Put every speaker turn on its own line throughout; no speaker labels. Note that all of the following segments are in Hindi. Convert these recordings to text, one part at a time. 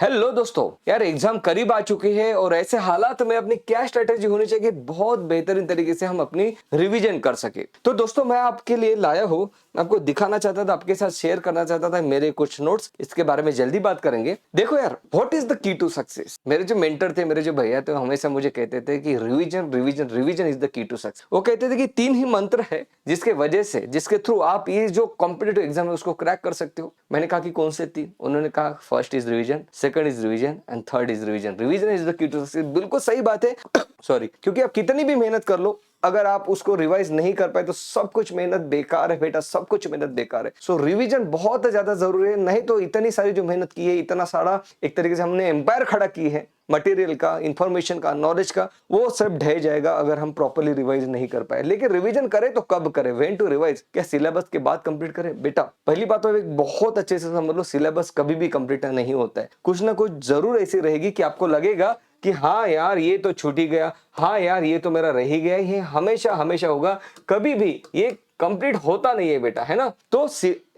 हेलो दोस्तों, यार एग्जाम करीब आ चुकी है और ऐसे हालात में अपनी क्या स्ट्रेटेजी होनी चाहिए कि बहुत बेहतरीन तरीके से हम अपनी रिवीजन कर सके। तो दोस्तों मैं आपके लिए लाया हूँ, मैं आपको दिखाना चाहता था, आपके साथ शेयर करना चाहता था मेरे कुछ नोट्स। इसके बारे में जल्दी बात करेंगे। देखो यार, what is the key to success. मेरे जो मेंटर थे, मेरे जो भैया थे, हमेशा मुझे कहते थे कि revision revision revision is the key to success. वो कहते थे कि 3 ही मंत्र है जिसके वजह से, जिसके थ्रू आप ये जो कॉम्पिटेटिव एग्जाम है उसको क्रैक कर सकते हो। मैंने कहा कि कौन से 3? उन्होंने कहा first is revision, second is revision and third is revision. Revision is the key to success. बिल्कुल सही बात है। सॉरी, क्योंकि आप कितनी भी मेहनत कर लो, अगर आप उसको रिवाइज नहीं कर पाए तो सब कुछ मेहनत बेकार है बेटा, सब कुछ मेहनत बेकार है। सो रिवीजन बहुत ज्यादा जरूरी है। नहीं तो इतनी सारी जो मेहनत की है, इतना सारा एक तरीके से हमने एम्पायर खड़ा की है मटेरियल का, इंफॉर्मेशन का, नॉलेज का, वो सब ढह जाएगा अगर हम प्रॉपर्ली रिवाइज नहीं कर पाए। लेकिन रिवीजन करें तो कब करें, व्हेन टू रिवाइज? क्या सिलेबस के बाद कंप्लीट करें? बेटा पहली बात तो एक बहुत अच्छे से समझ लो, सिलेबस कभी भी कंप्लीट नहीं होता है। कुछ ना कुछ जरूर ऐसी रहेगी कि आपको लगेगा कि हाँ यार ये तो छूट ही गया, हाँ यार ये तो मेरा रह ही गया। ये हमेशा हमेशा होगा, कभी भी ये कंप्लीट होता नहीं है बेटा, है ना। तो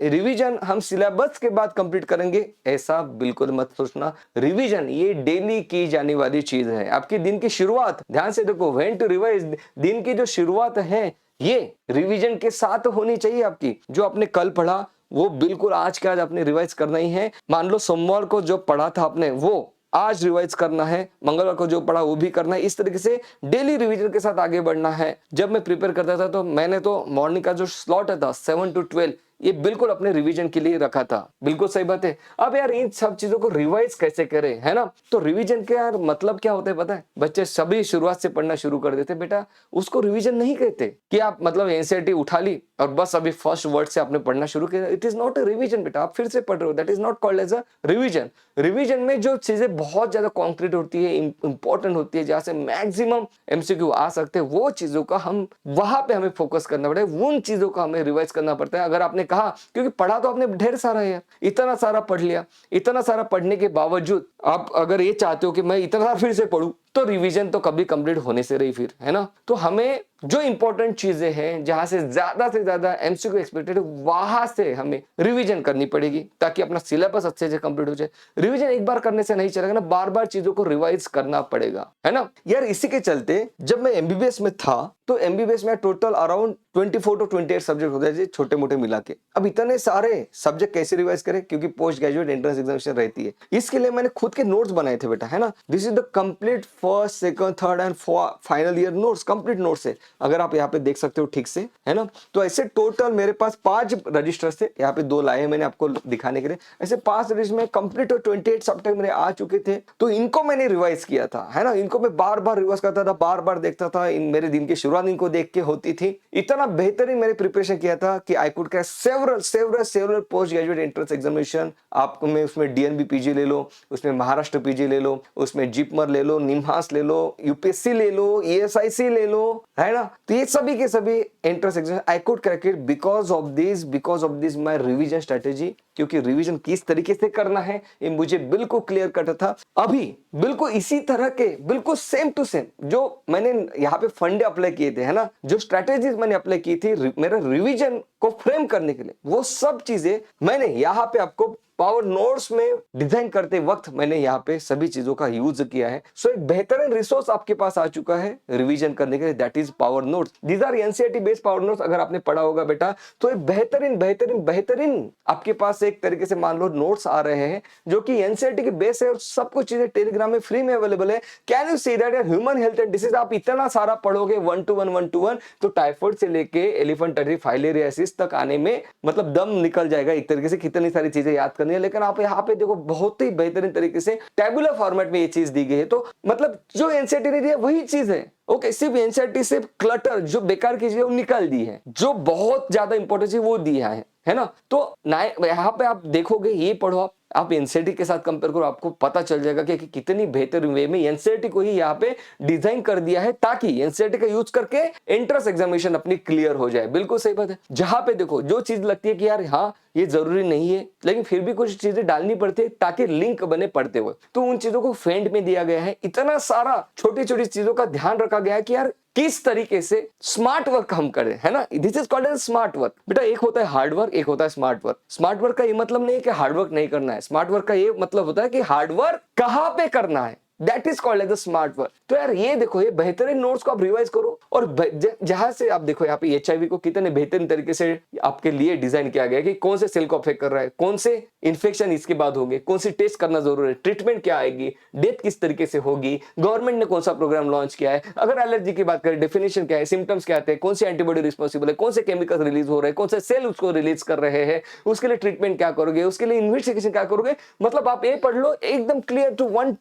रिवीजन हम सिलेबस के बाद कंप्लीट करेंगे, ऐसा बिल्कुल मत सोचना। रिवीजन ये डेली की जाने वाली चीज है। आपकी दिन की शुरुआत, ध्यान से देखो, व्हेन टू रिवाइज, दिन की जो शुरुआत है ये रिवीजन के साथ होनी चाहिए आपकी। जो आपने कल पढ़ा वो बिल्कुल आज के आज आपने रिवाइज करना ही है। मान लो सोमवार को जो पढ़ा था आपने वो आज रिवाइज करना है, मंगलवार को जो पढ़ा वो भी करना है। इस तरीके से डेली रिवीजन के साथ आगे बढ़ना है। जब मैं प्रिपेयर करता था तो मैंने तो मॉर्निंग का जो स्लॉट था 7 to 12 ये बिल्कुल अपने रिवीजन के लिए रखा था। बिल्कुल सही बात है। अब यार इन सब चीजों को रिवाइज कैसे करें, है ना। तो रिवीजन के यार मतलब क्या होता है पता है? बच्चे सभी शुरुआत से पढ़ना शुरू कर देते। बेटा उसको रिवीजन नहीं कहते कि आप मतलब एनसीईआरटी उठा ली और बस अभी फर्स्ट वर्ड से आपने पढ़ना शुरू किया। It is not a revision बेटा, आप फिर से पढ़ रहे हो। That is not called as a revision. Revision में जो चीजें बहुत ज्यादा कॉन्क्रीट होती है, इंपॉर्टेंट होती है, जहां से मैक्सिमम एमसीक्यू आ सकते हैं, वो चीजों का हम वहां पे हमें फोकस करना पड़ेगा, उन चीजों का हमें रिवाइज करना पड़ता है। अगर आपने कहा, क्योंकि पढ़ा तो आपने ढेर सारा है यार, इतना सारा पढ़ लिया, इतना सारा पढ़ने के बावजूद आप अगर ये चाहते हो कि मैं इतना सारा फिर से पढ़ूं, तो रिवीजन तो कभी कंप्लीट होने से रही फिर, है ना। तो हमें जो इंपॉर्टेंट चीजें हैं, जहां से ज्यादा एमसीक्यू एक्सपेक्टेड है, वहां से हमें रिवीजन करनी पड़ेगी ताकि अपना सिलेबस अच्छे से कंप्लीट हो जाए। रिवीजन एक बार करने से नहीं चलेगा ना, बार बार चीजों को रिवाइज करना पड़ेगा, है ना यार। इसी के चलते जब मैं एमबीबीएस में था तो एमबीबीएस में टोटल अराउंड 24 to 28 सब्जेक्ट होते हैं, छोटे मोटे मिला के। अब इतने सारे सब्जेक्ट कैसे रिवाइज करें, क्योंकि पोस्ट ग्रेजुएट एंट्रेंस एग्जामिनेशन रहती है। इसके लिए मैंने खुद के नोट्स बनाए थे बेटा, है ना। This is the complete first, second, third and final year notes, complete notes है। अगर आप यहाँ पे देख सकते हो ठीक से, है ना। तो ऐसे टोटल मेरे पास 5 रजिस्टर्स थे, यहाँ पे 2 लाए हैं मैंने आपको दिखाने के लिए। ऐसे 5 रजिस्टर में कंप्लीट 28 सब्जेक्ट मेरे आ चुके थे। तो इनको मैंने रिवाइज किया था, है ना। इनको मैं बार बार रिवाइज करता था, बार बार देखता था। इन मेरे दिन की शुरुआत इनको देख के होती थी। इतना बेहतरीन मैंने प्रिपरेशन किया था कि I could crack several post graduate entrance examination. आपको मैं उसमें डीएनबी पीजी ले लो, उसमें महाराष्ट्र पीजी ले लो, उसमें जिपमर ले लो, निम्हांस ले लो, यूपीएससी ले लो, ईएसआईसी ले लो, है ना। तो ये सभी के सभी entrance exam I could crack it because of this my revision strategy. क्योंकि रिवीजन किस तरीके से करना है ये मुझे बिल्कुल क्लियर कट था। अभी बिल्कुल इसी तरह के, बिल्कुल सेम टू सेम जो मैंने यहाँ पे फंडे अप्लाई किए थे, है ना, जो स्ट्रेटेजीज मैंने अप्लाई की थी मेरा रिवीजन को फ्रेम करने के लिए, वो सब चीजें मैंने यहाँ पे आपको पावर नोट्स में डिजाइन करते वक्त मैंने यहाँ पे सभी चीजों का यूज किया है। सो एक बेहतरीन रिसोर्स आपके पास आ चुका है रिवीजन करने के लिए, that is power notes. These are NCERT based power notes. अगर आपने पढ़ा होगा बेटा तो एक बेहतरीन आपके पास एक तरीके से मान लो नोट्स आ रहे हैं जो कि एनसीईआरटी के बेस है, और सब कुछ चीजें टेलीग्राम में फ्री में अवेलेबल है। Can you see that human health and disease आप इतना सारा पढ़ोगे 1 to 1 तो टाइफाइड से लेके एलिफेंटरी फाइलेरियासिस तक आने में मतलब दम निकल जाएगा एक तरीके से। कितनी सारी चीजें याद करनी है, लेकिन आप यहाँ पे देखो बहुत ही बेहतरीन तरीके से टेबुलर फॉर्मेट में ये चीज दी गई है। तो मतलब जो एनसीईआरटी ने दिया वही चीज है। ओके, सिर्फ एनसीईआरटी से क्लटर जो बेकार की चीज है वो निकाल दी है, जो बहुत ज्यादा इंपॉर्टेंट चीज वो दिया है ना। तो यहाँ पे आप देखोगे, ये पढ़ो आप एनसीईआरटी के साथ कंपेयर करो, आपको पता चल जाएगा कि कितनी बेहतर वे में एनसीईआरटी को ही यहाँ पे डिजाइन कर दिया है ताकि एनसीईआरटी का यूज करके एंट्रेंस एग्जामिनेशन अपनी क्लियर हो जाए। बिल्कुल सही बात है। जहां पे देखो जो चीज लगती है कि यार हाँ ये जरूरी नहीं है, लेकिन फिर भी कुछ चीजें डालनी पड़ती है ताकि लिंक बने पढ़ते हुए, तो उन चीजों को फेंड में दिया गया है। इतना सारा छोटी छोटी चीजों का ध्यान रखा गया है कि यार किस तरीके से स्मार्ट वर्क हम करें, है ना। This is called as smart work. बेटा एक होता है हार्ड वर्क, एक होता है स्मार्ट वर्क। स्मार्ट वर्क का ये मतलब नहीं है कि हार्ड वर्क नहीं करना है, स्मार्ट वर्क का ये मतलब होता है कि हार्ड वर्क कहां पे करना है, that is called as the smart work. तो यार ये देखो, ये बेहतरीन नोट्स को आप रिवाइज करो और जहां से आप देखो यहाँ पे एचआईवी को कितने बेहतरीन तरीके से आपके लिए डिजाइन किया गया है कि कौन से सेल को अफेक्ट कर रहा है, कौन से इन्फेक्शन इसके बाद होंगे, कौन सी टेस्ट करना जरूरी है, ट्रीटमेंट क्या आएगी, डेथ किस तरीके से होगी, गवर्नमेंट ने कौन सा प्रोग्राम लॉन्च किया है, अगर एलर्जी की बात करें डेफिनेशन क्या है, सिम्टम्स क्या आते हैं, कौन सी एंटीबॉडी रिस्पॉन्सिबल है, कौन से केमिकल रिलीज हो रहे हैं, कौन से सेल उसको रिलीज कर रहे हैं, उसके लिए ट्रीटमेंट क्या करोगे, उसके लिए इन्वेस्टिगेशन क्या करोगे। मतलब आप ये पढ़ लो एकदम क्लियर टू 1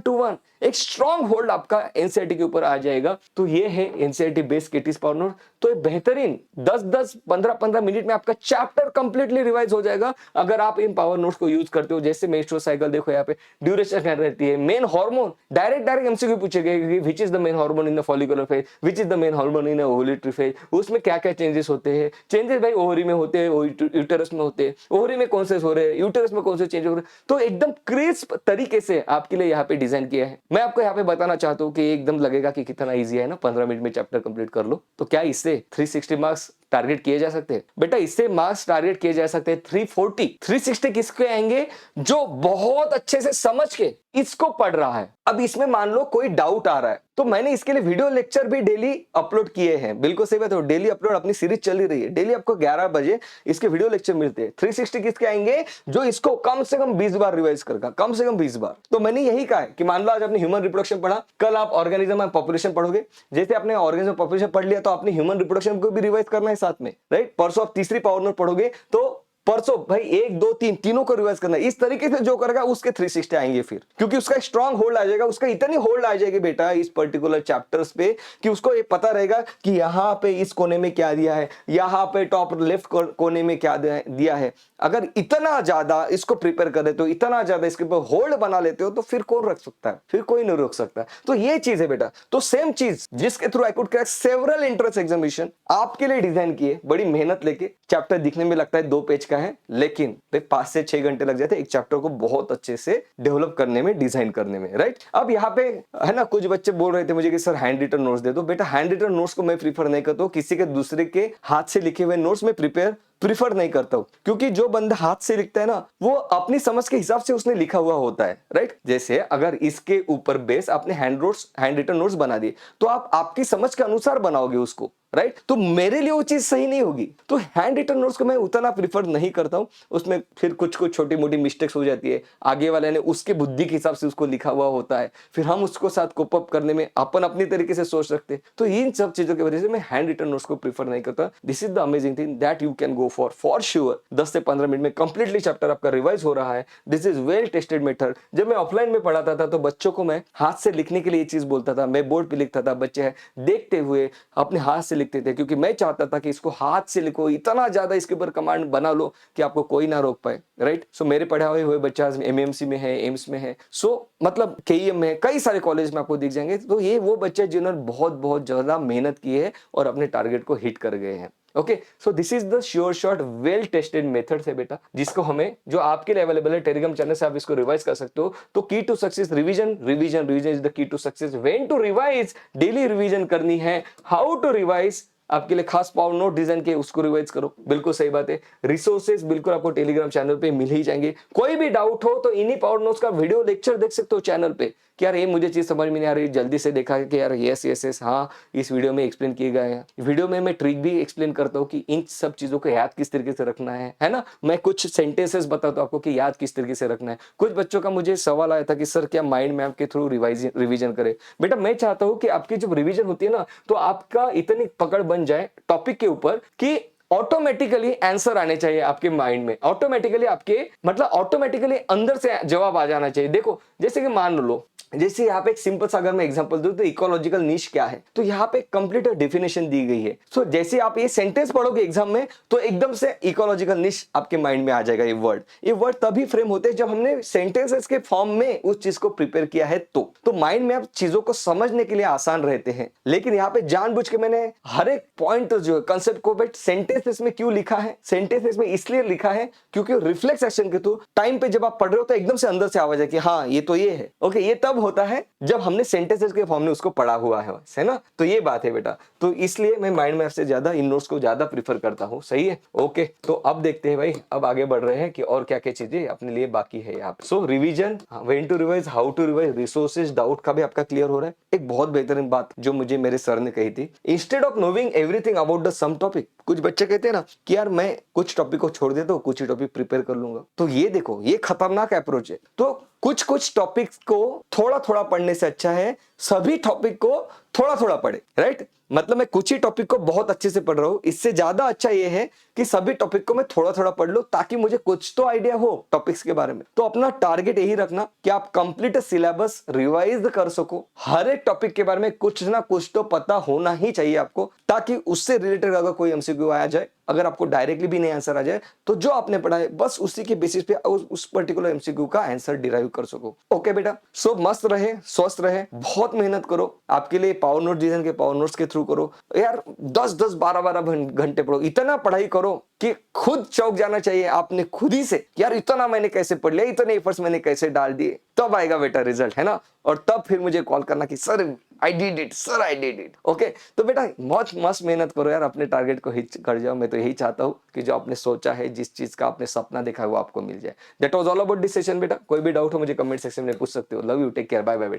to 1 एक स्ट्रॉन्ग होल्ड आपका एनसीईआरटी के ऊपर आ जाएगा। तो ये है एनसीईआरटी बेस्ड केटीज पावर नोट। तो ये बेहतरीन 10-10 15-15 मिनट में आपका चैप्टर कंप्लीटली रिवाइज हो जाएगा अगर आप इन पावर नोट्स को यूज करते हो। जैसे मेंस्ट्रुअल साइकिल देखो, यहाँ पे ड्यूरेशन क्या रहती है, मेन हार्मोन डायरेक्ट एमसीक्यू पूछे गए, which is the main hormone in the follicular phase, which is the main hormone in the ovulatory phase, उसमें क्या क्या चेंजेस होते हैं। चेंजेस भाई ओवरी में होते हैं, यूटेरस में होते हैं, ओवरी में कौन से हो रहे हैं, यूटेरस में कौन से चेंज हो रहे हैं। तो एकदम क्रिस्प तरीके से आपके लिए यहाँ पे डिजाइन किया है। मैं आपको यहाँ पे बताना चाहता हूँ कि एकदम लगेगा कि कितना ईजी है ना, 15 मिनट में चैप्टर कंप्लीट कर लो। तो क्या इससे 360 मार्क्स टारगेट किए जा सकते हैं? बेटा इससे मार्क्स टारगेट किए जा सकते हैं 340। 360 किसके आएंगे? जो बहुत अच्छे से समझ के इसको पढ़ रहा है। अब इसमें मान लो कोई डाउट आ रहा है, तो मैंने इसके लिए वीडियो लेक्चर भी डेली अपलोड किए हैं। बिल्कुल सही बात है, डेली अपलोड अपनी सीरीज चल ही रही है। डेली आपको 11 बजे इसके वीडियो लेक्चर मिलते हैं। 360 किसके आएंगे? जो इसको कम से कम 20 बार रिवाइज करेगा, कम से कम 20 बार। तो मैंने यही कहा है कि मान लो आज आपने ह्यूमन रिप्रोडक्शन पढ़ा, कल आप ऑर्गेनिज्म एंड पॉपुलेशन पढ़ोगे। जैसे आपने ऑर्गेनिज्म पॉपुलेशन पढ़ लिया तो आपने ह्यूमन रिप्रोडक्शन को भी रिवाइज करना है साथ में, राइट। परसों आप तीसरी पावर नोट पढ़ोगे तो परसों भाई 1 2 3 तीनों को रिवाइज करना है। इस तरीके से जो करेगा उसके 360 आएंगे फिर, क्योंकि उसका स्ट्रांग होल्ड आ जाएगा, उसका इतनी होल्ड आ जाएगी बेटा इस पर्टिकुलर चैप्टर्स पे कि उसको ये पता रहेगा कि यहाँ पे इस कोने में क्या दिया है, यहाँ पे टॉप लेफ्ट कोने में क्या दिया है। अगर इतना ज्यादा इसको प्रिपेयर कर देते हो, इतना ज्यादा इसके ऊपर होल्ड बना लेते हो, तो फिर कौन रख सकता है? फिर कोई नहीं रोक सकता। तो ये चीज है बेटा। तो सेम चीज जिसके through I could crack several entrance examination आपके लिए डिजाइन किए, बड़ी मेहनत लेके। चैप्टर दिखने में लगता है 2 पेज का है, लेकिन 5 से 6 घंटे लग जाते हैं एक चैप्टर को बहुत अच्छे से डेवलप करने में, डिजाइन करने में, राइट। अब यहाँ पे है ना, कुछ बच्चे बोल रहे थे मुझे कि सर हैंड रिटन नोट्स दे दो। बेटा हैंड रिटन नोट्स को मैं प्रीफर नहीं करता हूँ, किसी के दूसरे के हाथ से लिखे हुए नोट्स में प्रीफर नहीं करता हूं, क्योंकि जो बंदा हाथ से लिखता है ना, वो अपनी समझ के हिसाब से उसने लिखा हुआ होता है, राइट। जैसे अगर इसके ऊपर बेस आपने हैंड रिटन नोट्स बना दिए, तो आप आपकी समझ के अनुसार बनाओगे उसको, राइट। तो मेरे लिए वो चीज सही नहीं होगी। तो हैंड रिटन नोट्स को मैं उतना प्रीफर नहीं करता हूं, उसमें फिर कुछ छोटी मोटी मिस्टेक्स हो जाती है। आगे वाले ने उसके बुद्धि के हिसाब से उसको लिखा हुआ होता है, फिर हम उसको साथ कोप अप करने में अपन अपनी तरीके से सोच रखते हैं। तो इन सब चीजों की वजह से मैं हैंड रिटन नोट्स को प्रीफर नहीं करता। This is the amazing thing that you can go for sure. 10 से 15 मिनट में कंप्लीटली चैप्टर आपका रिवाइज हो रहा है। This is well tested method. जब मैं ऑफलाइन में पढ़ाता था तो बच्चों को मैं हाथ से लिखने के लिए चीज बोलता था, मैं बोर्ड पे लिखता था, बच्चे देखते हुए अपने हाथ से लिखते थे, क्योंकि मैं चाहता था कि इसको हाथ से लिखो, इतना ज्यादा इसके ऊपर कमांड बना लो कि आपको कोई ना रोक पाए, राइट। सो मेरे पढ़ाए हुए बच्चा एमएमसी में है, एम्स में है, सो मतलब केईएम में है, कई सारे कॉलेज में आपको दिख जाएंगे। तो ये वो बच्चे जिन्होंने बहुत ज्यादा मेहनत की है और अपने टारगेट को हिट कर गए हैं। Okay, so this is the sure shot well tested method है बेटा, जिसको हमें, जो आपके लिए अवेलेबल है टेलीग्राम चैनल से, आप इसको रिवाइज कर सकते हो। तो key to success revision is the key to success. When to revise, daily revision करनी है। हाउ टू रिवाइज, आपके लिए खास पावर नोट डिजाइन किए, उसको रिवाइज करो। बिल्कुल सही बात है। रिसोर्सेज बिल्कुल आपको टेलीग्राम चैनल पे मिल ही जाएंगे। कोई भी डाउट हो तो इन्हीं पावर नोट्स का वीडियो लेक्चर देख सकते हो चैनल पे कि यार ये मुझे चीज समझ में नहीं आ रही, जल्दी से देखा कि यार यस हाँ इस वीडियो में एक्सप्लेन किए गए हैं। वीडियो में मैं ट्रिक भी एक्सप्लेन करता हूँ कि इन सब चीजों को याद किस तरीके से रखना है ना। मैं कुछ सेंटेंसेस बताता हूँ आपको कि याद किस तरीके से रखना है। कुछ बच्चों का मुझे सवाल आया था कि सर क्या माइंड मैप के थ्रू रिवीजन करे। बेटा मैं चाहता हूँ कि आपकी जब रिवीजन होती है ना, तो आपका इतनी पकड़ बन जाए टॉपिक के ऊपर कि ऑटोमेटिकली आंसर आने चाहिए आपके माइंड में, ऑटोमेटिकली आपके मतलब ऑटोमेटिकली अंदर से जवाब आ जाना चाहिए। देखो जैसे कि मान लो, जैसे यहाँ पे एक सिंपल सा अगर मैं एग्जांपल दूं तो इकोलॉजिकल निश क्या है, तो यहाँ पे कंप्लीट डेफिनेशन दी गई है। सो जैसे आप ये सेंटेंस पढ़ोगे एग्जाम में तो एकदम से इकोलॉजिकल निश आपके माइंड में आ जाएगा। ये वर्ड तभी फ्रेम होते हैं जब हमने सेंटेंसेस के फॉर्म में उस चीज को प्रिपेयर किया है। तो माइंड में आप चीजों को समझने के लिए आसान रहते हैं। लेकिन यहाँ पे जानबूझ के मैंने हर एक पॉइंट जो कंसेप्ट को सेंटेंसेस में क्यों लिखा है, सेंटेंसेस में इसलिए लिखा है क्योंकि रिफ्लेक्स एक्शन के थ्रू टाइम पे जब आप पढ़ रहे हो तो एकदम से अंदर से आवाज है कि हाँ ये तो ये है। ओके, ये तब तब होता है जब हमने सेंटेंसेस के फॉर्म में उसको पढ़ा हुआ है ना। तो ये बात है बेटा, तो इसलिए मैं माइंड मैप से ज्यादा इन नोट्स को ज्यादा प्रीफर करता हूँ। सही है, ओके। तो अब देखते हैं भाई, अब आगे बढ़ रहे हैं कि और क्या क्या चीजें अपने लिए बाकी है यहाँ पे। So revision, when to revise, how to revise, resources, doubt का भी आपका क्लियर हो रहा है। एक बहुत बेहतरीन बात जो मुझे मेरे सर ने कही थी, instead of knowing everything about the some topic, कुछ बच्चे कहते हैं ना कि यार मैं कुछ टॉपिक को छोड़ देता हूँ, कुछ ही टॉपिक प्रिपेयर कर लूंगा। तो ये देखो, ये खतरनाक अप्रोच है। तो कुछ कुछ टॉपिक्स को थोड़ा थोड़ा पढ़ने से अच्छा है सभी टॉपिक को थोड़ा थोड़ा पढ़े, राइट। मतलब मैं कुछ ही टॉपिक को बहुत अच्छे से पढ़ रहा हूं, इससे ज्यादा अच्छा ये है कि सभी टॉपिक को मैं थोड़ा थोड़ा पढ़ लूं, ताकि मुझे कुछ तो आइडिया हो टॉपिक्स के बारे में। तो अपना टारगेट यही रखना कि आप कंप्लीट सिलेबस रिवाइज कर सको, हर एक टॉपिक के बारे में कुछ ना कुछ तो पता होना ही चाहिए आपको, ताकि उससे रिलेटेड अगर कोई एमसीक्यू आया जाए, अगर आपको डायरेक्टली भी नहीं आंसर आ जाए, तो जो आपने पढ़ा है बस उसी के बेसिस पे उस पर्टिकुलर एमसीक्यू का आंसर डिराइव कर सको। ओके बेटा, सो मस्त रहे, स्वस्थ रहे, बहुत मेहनत करो। आपके लिए पावर नोट जीवन के पावर नोट्स के थ्रू करो यार, 10-10 12-12 घंटे पढ़ो, इतना पढ़ाई करो कि खुद चौंक जाना चाहिए आपने खुद ही से, यार इतना मैंने कैसे पढ़ लिया, इतने एफर्ट्स मैंने कैसे डाल दिए। तब आएगा बेटा रिजल्ट, है ना। और तब फिर मुझे कॉल करना कि sir I did it, sir I did it. Okay, तो बेटा बहुत मस्त मेहनत करो यार, अपने टारगेट को हिट कर जाओ। मैं तो यही चाहता हूँ कि जो आपने सोचा है, जिस चीज का आपने सपना देखा है, वो आपको मिल जाए। That was all about this session बेटा। कोई भी डाउट हो मुझे कमेंट सेक्शन में पूछ सकते हो। Love you, take care, bye bye बेटा।